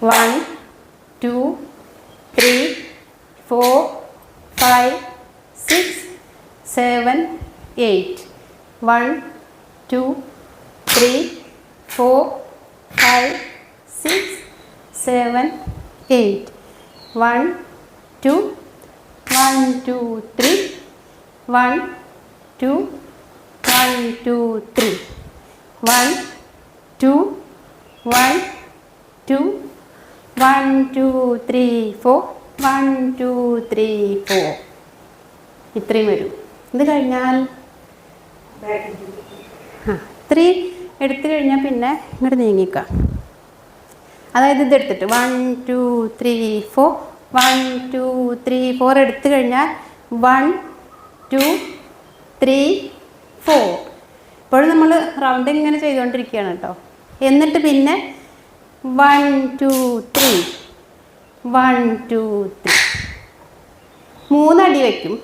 1 2 3 4 5 6 7 8 1 2 3 4 5 6 7 8 1 2 1 2 3 1 2 1 2 3 1 2 1 2 1 2 3 4 1 2 3 4 ഇത്രയും വരും. ഇത് കഴിഞ്ഞാൽ ഇത്രയും എടുത്തു കഴിഞ്ഞാൽ പിന്നെ ഇങ്ങോട്ട് നീങ്ങിക്കാം. അതായത് ഇതെടുത്തിട്ട് 1 2 3 4 1 2 3 4 എടുത്തു കഴിഞ്ഞാൽ 1 2 3 4. ഇപ്പോഴും നമ്മൾ റൗണ്ട് ഇങ്ങനെ ചെയ്തുകൊണ്ടിരിക്കുകയാണ് കേട്ടോ. എന്നിട്ട് പിന്നെ 1 2 3 1 2 3 3 അടി വയ്ക്കും.